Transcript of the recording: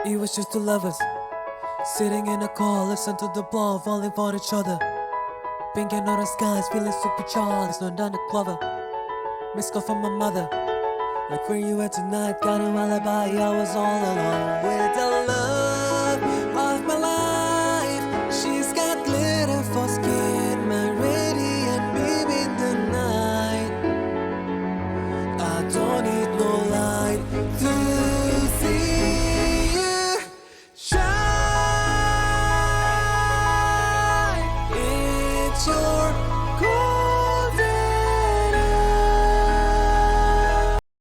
It was just two lovers sitting in a car, listen to the ball, falling for each other. Pink and orange skies, feeling supercharged, no undercover. Missed call from my mother, like where you at tonight? Got an alibi, I was all alone with the love.